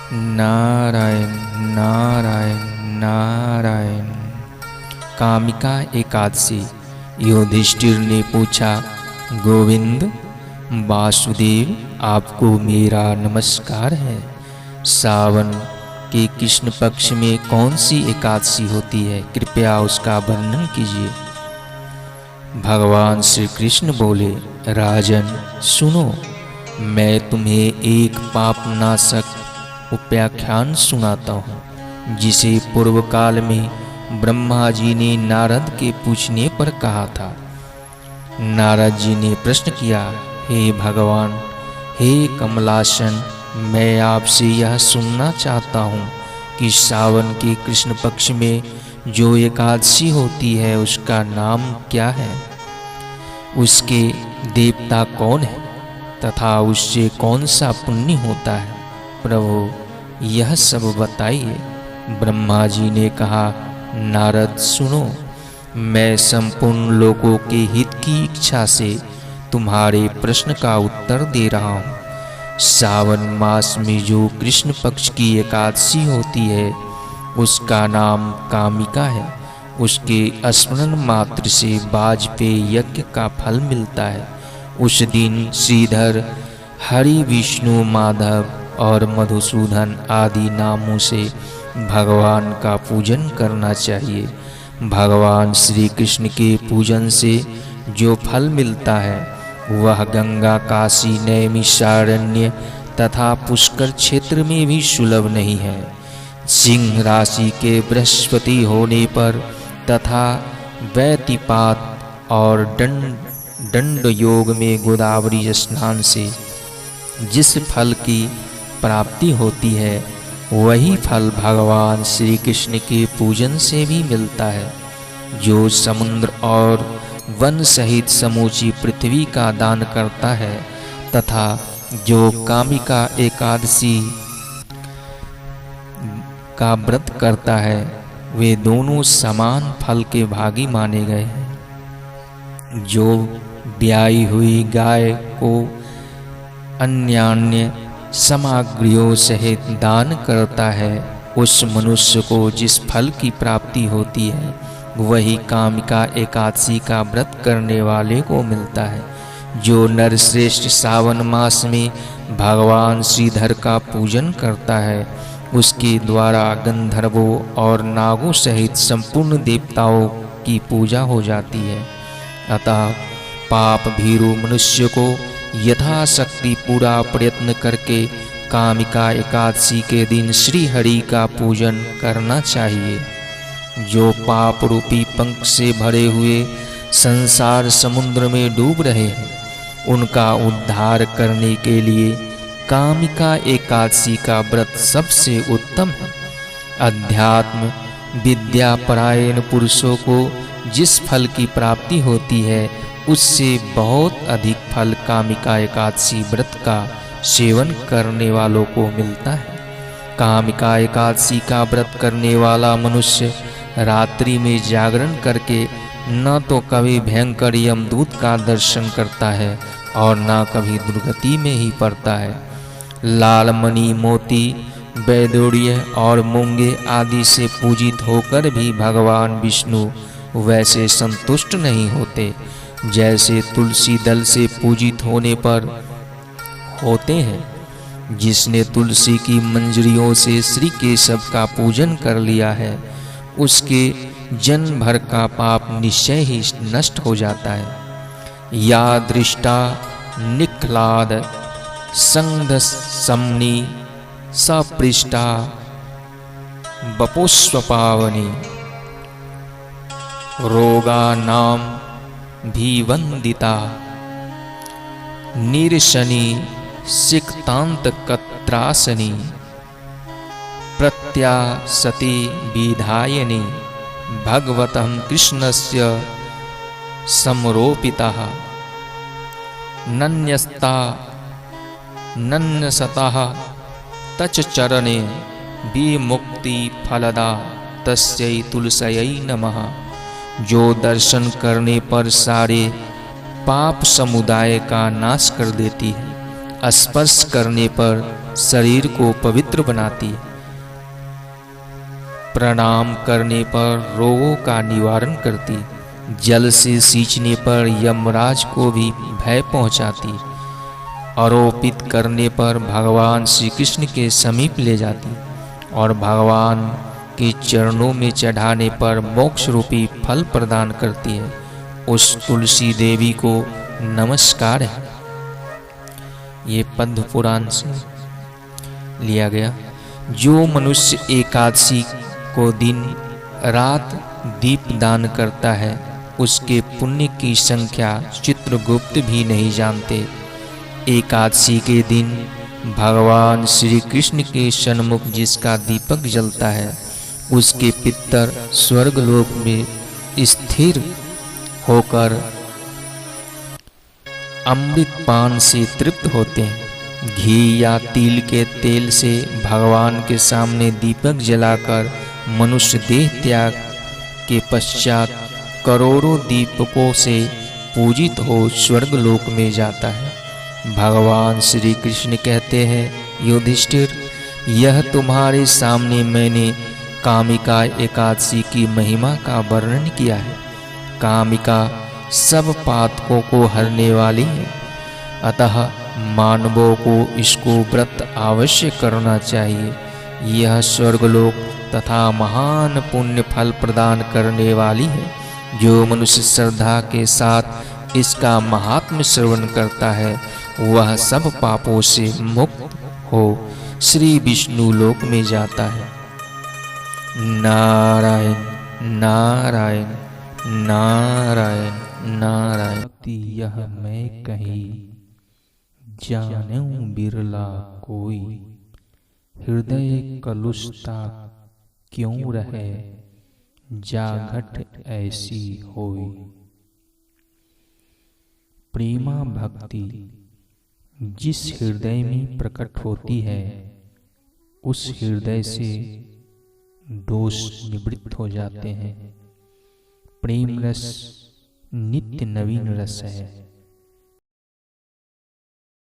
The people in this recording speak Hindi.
नारायण नारायण नारायण। कामिका एकादशी। युधिष्ठिर ने पूछा, गोविंद वासुदेव, आपको मेरा नमस्कार है। सावन के कृष्ण पक्ष में कौन सी एकादशी होती है, कृपया उसका वर्णन कीजिए। भगवान श्री कृष्ण बोले, राजन सुनो, मैं तुम्हें एक पापनाशक उपाख्यान सुनाता हूँ, जिसे पूर्व काल में ब्रह्मा जी ने नारद के पूछने पर कहा था। नारद जी ने प्रश्न किया, हे भगवान, हे कमलासन, मैं आपसे यह सुनना चाहता हूँ कि सावन के कृष्ण पक्ष में जो एकादशी होती है उसका नाम क्या है, उसके देवता कौन है तथा उससे कौन सा पुण्य होता है। प्रभु यह सब बताइए। ब्रह्मा जी ने कहा, नारद सुनो, मैं संपूर्ण लोगों के हित की इच्छा से तुम्हारे प्रश्न का उत्तर दे रहा हूँ। सावन मास में जो कृष्ण पक्ष की एकादशी होती है उसका नाम कामिका है। उसके स्मरण मात्र से वाजपेय यज्ञ का फल मिलता है। उस दिन श्रीधर, हरि, विष्णु, माधव और मधुसूदन आदि नामों से भगवान का पूजन करना चाहिए। भगवान श्री कृष्ण के पूजन से जो फल मिलता है वह गंगा, काशी, नैमिषारण्य तथा पुष्कर क्षेत्र में भी सुलभ नहीं है। सिंह राशि के बृहस्पति होने पर तथा वैतिपात और दंड योग में गोदावरी स्नान से जिस फल की प्राप्ति होती है वही फल भगवान श्री कृष्ण के पूजन से भी मिलता है। जो समुद्र और वन सहित समूची पृथ्वी का दान करता है तथा जो कामिका एकादशी का व्रत करता है, वे दोनों समान फल के भागी माने गए हैं। जो ब्याई हुई गाय को अन्यान्य सामग्रियों सहित दान करता है, उस मनुष्य को जिस फल की प्राप्ति होती है वही कामिका एकादशी का व्रत करने वाले को मिलता है। जो नरश्रेष्ठ सावन मास में भगवान श्रीधर का पूजन करता है उसके द्वारा गंधर्वों और नागों सहित संपूर्ण देवताओं की पूजा हो जाती है। अतः पाप भीरु मनुष्य को यथाशक्ति पूरा प्रयत्न करके कामिका एकादशी के दिन श्री हरि का पूजन करना चाहिए। जो पाप रूपी पंख से भरे हुए संसार समुद्र में डूब रहे हैं, उनका उद्धार करने के लिए कामिका एकादशी का व्रत सबसे उत्तम है। अध्यात्म विद्या परायण पुरुषों को जिस फल की प्राप्ति होती है उससे बहुत अधिक फल कामिका एकादशी व्रत का सेवन करने वालों को मिलता है। कामिका एकादशी का व्रत करने वाला मनुष्य रात्रि में जागरण करके न तो कभी भयंकर यमदूत का दर्शन करता है और न कभी दुर्गति में ही पड़ता है। लाल मणि, मोती, वैदूर्य और मूंगे आदि से पूजित होकर भी भगवान विष्णु वैसे संतुष्ट नहीं होते जैसे तुलसी दल से पूजित होने पर होते हैं। जिसने तुलसी की मंजरियों से श्री केशव का पूजन कर लिया है उसके जन्म भर का पाप निश्चय ही नष्ट हो जाता है। या दृष्टा निक्लाद संध समनी सपृष्टा बपुष्वपावनी रोगा नाम भी वंदिता निरशनी सिक्तांत कत्रासनी प्रत्यासति विधायनी भगवतं कृष्णस्य समरोपितः नन्यस्ता नन्यसतः तच चरणे विमुक्ति फलदा तस्यै तुलस्यै नमः। जो दर्शन करने पर सारे पाप समुदाय का नाश कर देती है स्पर्श करने पर शरीर को पवित्र बनाती है, प्रणाम करने पर रोगों का निवारण करती, जल से सींचने पर यमराज को भी भय पहुंचाती, आरोपित करने पर भगवान श्री कृष्ण के समीप ले जाती और भगवान के चरणों में चढ़ाने पर मोक्ष रूपी फल प्रदान करती है। उस तुलसी देवी को नमस्कार है। ये पद्म पुराण से लिया गया। जो मनुष्य एकादशी को दिन रात दीप दान करता है, उसके पुण्य की संख्या चित्रगुप्त भी नहीं जानते। एकादशी के दिन भगवान श्री कृष्ण के सन्मुख जिसका दीपक जलता है, उसके पितर स्वर्गलोक में स्थिर होकर अमृत पान से तृप्त होते हैं। घी या तिल के तेल से भगवान के सामने दीपक जलाकर मनुष्य देह त्याग के पश्चात करोड़ों दीपकों से पूजित हो स्वर्गलोक में जाता है। भगवान श्री कृष्ण कहते हैं, युधिष्ठिर, यह तुम्हारे सामने मैंने कामिका एकादशी की महिमा का वर्णन किया है। कामिका सब पातकों को हरने वाली है, अतः मानवों को इसको व्रत अवश्य करना चाहिए। यह स्वर्गलोक तथा महान पुण्य फल प्रदान करने वाली है। जो मनुष्य श्रद्धा के साथ इसका महात्म्य श्रवण करता है, वह सब पापों से मुक्त हो श्री विष्णु लोक में जाता है। नारायण नारायण नारायण नारायण। यह मैं कही जानूं बिरला कोई, हृदय कलुषता क्यों रहे जाघट ऐसी होई। प्रेमा भक्ति जिस हृदय में प्रकट होती है, उस हृदय से दोष निवृत्त हो जाते हैं। प्रेम रस नित्य नवीन रस है।